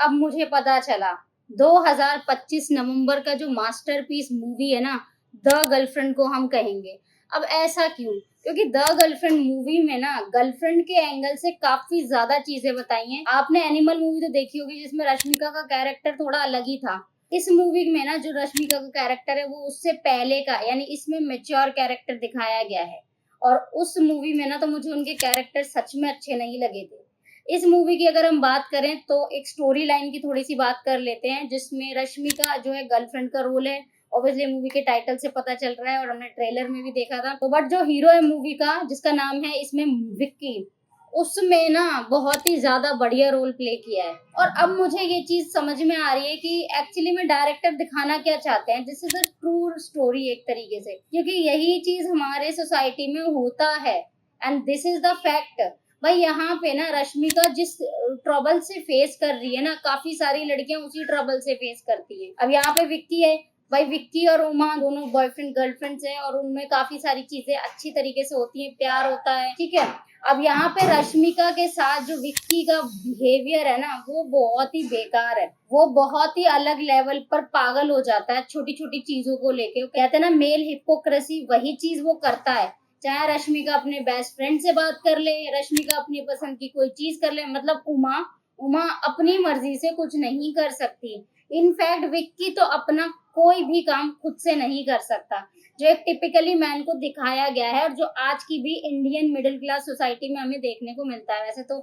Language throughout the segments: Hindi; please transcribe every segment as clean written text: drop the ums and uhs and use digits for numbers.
अब मुझे पता चला 2025 नवंबर का जो मास्टरपीस मूवी है ना, द गर्लफ्रेंड को हम कहेंगे। अब ऐसा क्यों? क्योंकि द गर्लफ्रेंड मूवी में ना गर्लफ्रेंड के एंगल से काफी ज्यादा चीजें बताई हैं। आपने एनिमल मूवी तो देखी होगी जिसमें रश्मिका का कैरेक्टर थोड़ा अलग ही था। इस मूवी में ना जो रश्मिका का कैरेक्टर है वो उससे पहले का, यानी इसमें मेच्योर कैरेक्टर दिखाया गया है। और उस मूवी में ना तो मुझे उनके कैरेक्टर सच में अच्छे नहीं लगे थे। इस मूवी की अगर हम बात करें तो एक स्टोरी लाइन की थोड़ी सी बात कर लेते हैं, जिसमें रश्मिका जो है गर्लफ्रेंड का रोल है। ऑब्वियसली मूवी के टाइटल से पता चल रहा है और हमने ट्रेलर में भी देखा था। तो बट जो हीरो है मूवी का, जिसका नाम है इसमें विक्की, उसमें ना बहुत ही ज्यादा बढ़िया रोल प्ले किया है। और अब मुझे ये चीज समझ में आ रही है कि एक्चुअली में डायरेक्टर दिखाना क्या चाहते हैं। This is a true story एक तरीके से, क्योंकि यही चीज हमारे सोसाइटी में होता है and this is the fact. भाई यहाँ पे ना रश्मिका जिस ट्रबल से फेस कर रही है ना, काफी सारी लड़कियां उसी ट्रबल से फेस करती है। अब यहाँ पे विक्की है, भाई विक्की और उमा दोनों बॉयफ्रेंड गर्लफ्रेंड्स हैं और उनमें काफी सारी चीजें अच्छी तरीके से होती हैं, प्यार होता है, ठीक है। अब यहाँ पे रश्मिका के साथ जो विक्की का बिहेवियर है ना, वो बहुत ही बेकार है। वो बहुत ही अलग लेवल पर पागल हो जाता है छोटी छोटी चीजों को लेके। कहते हैं ना मेल हिपोक्रेसी, वही चीज वो करता है। चाहे रश्मिका अपने बेस्ट फ्रेंड से बात कर ले, रश्मिका अपनी पसंद की कोई चीज कर ले, मतलब उमा उमा अपनी मर्जी से कुछ नहीं कर सकती। इनफैक्ट विक्की तो अपना कोई भी काम खुद से नहीं कर सकता, जो एक टिपिकली मैन को दिखाया गया है और जो आज की भी इंडियन मिडिल क्लास सोसाइटी में हमें देखने को मिलता है। वैसे तो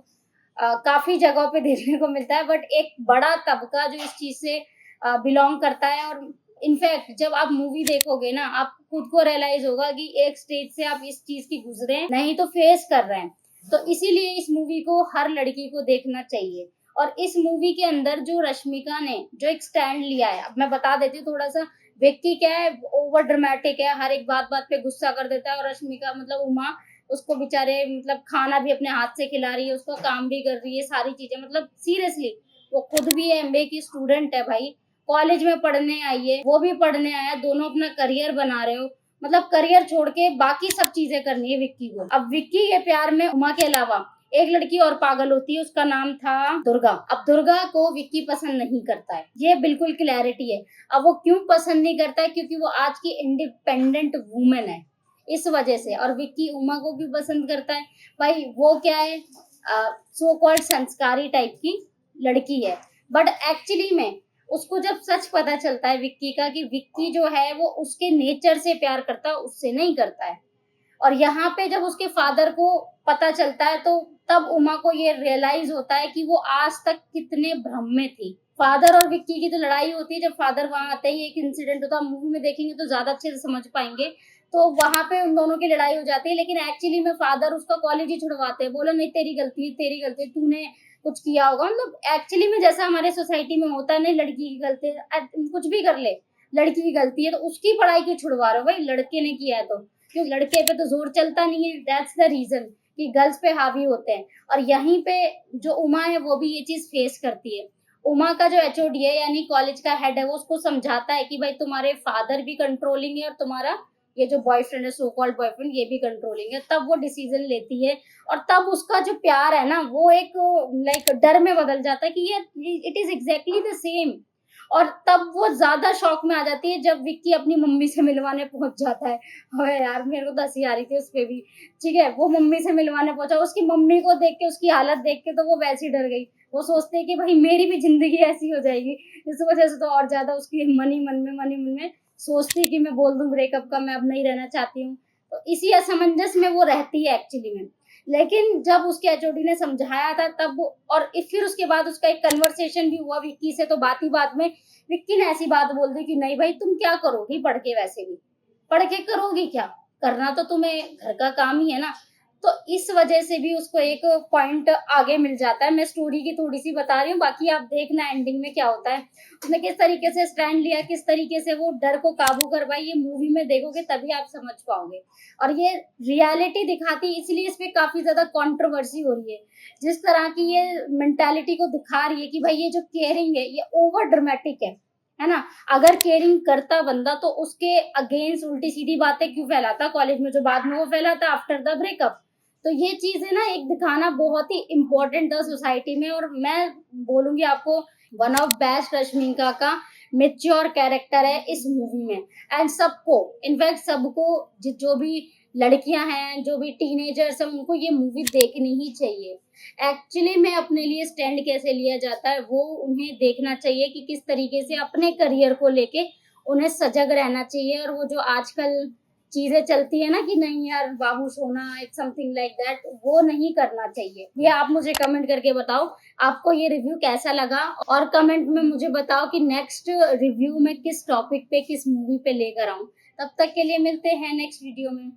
काफी जगहों पे देखने को मिलता है, बट एक बड़ा तबका जो इस चीज से बिलोंग करता है। और इनफैक्ट जब आप मूवी देखोगे ना, आप खुद को रियलाइज होगा कि एक स्टेज से आप इस चीज की गुजरे हैं, नहीं तो फेस कर रहे हैं। तो इसीलिए इस मूवी को हर लड़की को देखना चाहिए। और इस मूवी के अंदर जो रश्मिका ने जो एक स्टैंड लिया है, अब मैं बता देती हूँ थोड़ा सा। विक्की क्या है, ओवर ड्रामेटिक है, हर एक बात बात पे गुस्सा कर देता है। और रश्मिका मतलब उमा उसको बेचारे मतलब खाना भी अपने हाथ से खिला रही है, उसका काम भी कर रही है, सारी चीजें मतलब सीरियसली। वो खुद भी एमबीए की स्टूडेंट है भाई, कॉलेज में पढ़ने आई है, वो भी पढ़ने आया, दोनों अपना करियर बना रहे हो। मतलब करियर छोड़ के बाकी सब चीजें करनी है विक्की को। अब विक्की के प्यार में उमा के अलावा एक लड़की और पागल होती है, उसका नाम था दुर्गा। अब दुर्गा को विक्की पसंद नहीं करता है, ये बिल्कुल क्लैरिटी है। अब वो क्यों पसंद नहीं करता है? क्योंकि वो आज की इंडिपेंडेंट वुमेन है, इस वजह से। और विक्की उमा को क्यों पसंद करता है? भाई वो क्या है, सो कॉल्ड संस्कारी टाइप की लड़की है। बट एक्चुअली में उसको जब सच पता चलता है विक्की का, कि विक्की जो है वो उसके नेचर से प्यार करता है, उससे नहीं करता है। और यहाँ पे जब उसके फादर को पता चलता है, तो तब उमा को ये रियलाइज होता है कि वो आज तक कितने भ्रम में थी। फादर और विक्की की तो लड़ाई होती है, जब फादर वहां आते ही एक इंसिडेंट होता है, मूवी में देखेंगे तो ज्यादा अच्छे से समझ पाएंगे। तो वहां पे उन दोनों की लड़ाई हो जाती है, लेकिन एक्चुअली में फादर उसका कॉलेज ही छुड़वाते हैं। बोलो नहीं, तेरी गलती है, तेरी गलती है, तूने कुछ किया होगा। मतलब एक्चुअली में जैसा हमारे सोसाइटी में होता है, नहीं लड़की की गलती है, कुछ भी कर ले, लड़की की गलती है, तो उसकी पढ़ाई क्यों छुड़वा रहे हो? भाई लड़के ने किया है तो क्यों? लड़के पे तो जोर चलता नहीं है, दैट्स द रीजन कि गर्ल्स पे हावी होते हैं। और यहीं पे जो उमा है वो भी ये चीज फेस करती है। उमा का जो एचओडी है यानी कॉलेज का हेड है, वो उसको समझाता है कि भाई तुम्हारे फादर भी कंट्रोलिंग है और तुम्हारा ये जो बॉयफ्रेंड है, सो कॉल्ड बॉयफ्रेंड, ये भी कंट्रोलिंग है। तब वो डिसीजन लेती है। और तब उसका जो प्यार है ना, वो एक लाइक डर में बदल जाता है कि ये it is exactly the same. और तब वो ज्यादा शॉक में आ जाती है जब विक्की अपनी मम्मी से मिलवाने पहुंच जाता है। अरे यार मेरे को तो हंसी आ रही थी उस पे भी। ठीक है, वो मम्मी से मिलवाने पहुंचा, उसकी मम्मी को देख के, उसकी हालत देख के तो वो वैसे ही डर गई। वो सोचते है कि भाई मेरी भी जिंदगी ऐसी हो जाएगी। इस वजह से तो और ज्यादा उसकी मनी मन में सोचती है कि मैं बोल दूं ब्रेकअप का, मैं अब नहीं रहना चाहती हूँ। तो इसी असमंजस में वो रहती है एक्चुअली में। लेकिन जब उसके एचओडी ने समझाया था तब वो, और फिर उसके बाद उसका एक कन्वर्सेशन भी हुआ विक्की से, तो बात ही बात में विक्की ने ऐसी बात बोल दी कि नहीं भाई तुम क्या करोगी पढ़ के, वैसे भी पढ़ के करोगी क्या, करना तो तुम्हें घर का काम ही है ना। तो इस वजह से भी उसको एक पॉइंट आगे मिल जाता है। मैं स्टोरी की थोड़ी सी बता रही हूँ, बाकी आप देखना एंडिंग में क्या होता है। उसने किस तरीके से स्टैंड लिया, किस तरीके से वो डर को काबू करवाई, ये मूवी में देखोगे तभी आप समझ पाओगे। और ये रियलिटी दिखाती, इसलिए इस पे काफी ज्यादा कंट्रोवर्सी हो रही है। जिस तरह की ये मेंटालिटी को दिखा रही है कि भाई ये जो केयरिंग है ये ओवर ड्रामेटिक है ना। अगर केयरिंग करता बंदा तो उसके अगेंस्ट उल्टी सीधी बातें क्यों फैलाता कॉलेज में, जो बाद में वो फैलाता आफ्टर द ब्रेकअप। तो ये चीज है ना, एक दिखाना बहुत ही इम्पोर्टेंट था सोसाइटी में। और मैं बोलूंगी आपको वन ऑफ बेस्ट रश्मिका का मेच्योर कैरेक्टर है इस मूवी में। एंड सबको, इनफैक्ट सबको, जो भी लड़कियां हैं, जो भी टीनेजर्स हैं, उनको ये मूवी देखनी ही चाहिए। एक्चुअली में अपने लिए स्टैंड कैसे लिया जाता है वो उन्हें देखना चाहिए कि किस तरीके से अपने करियर को लेके उन्हें सजग रहना चाहिए। और वो जो आजकल चीजें चलती है ना कि नहीं यार बाबू सोना, इट्स समथिंग लाइक दैट, वो नहीं करना चाहिए। ये आप मुझे कमेंट करके बताओ आपको ये रिव्यू कैसा लगा, और कमेंट में मुझे बताओ कि नेक्स्ट रिव्यू में किस टॉपिक पे, किस मूवी पे लेकर आऊं। तब तक के लिए मिलते हैं नेक्स्ट वीडियो में।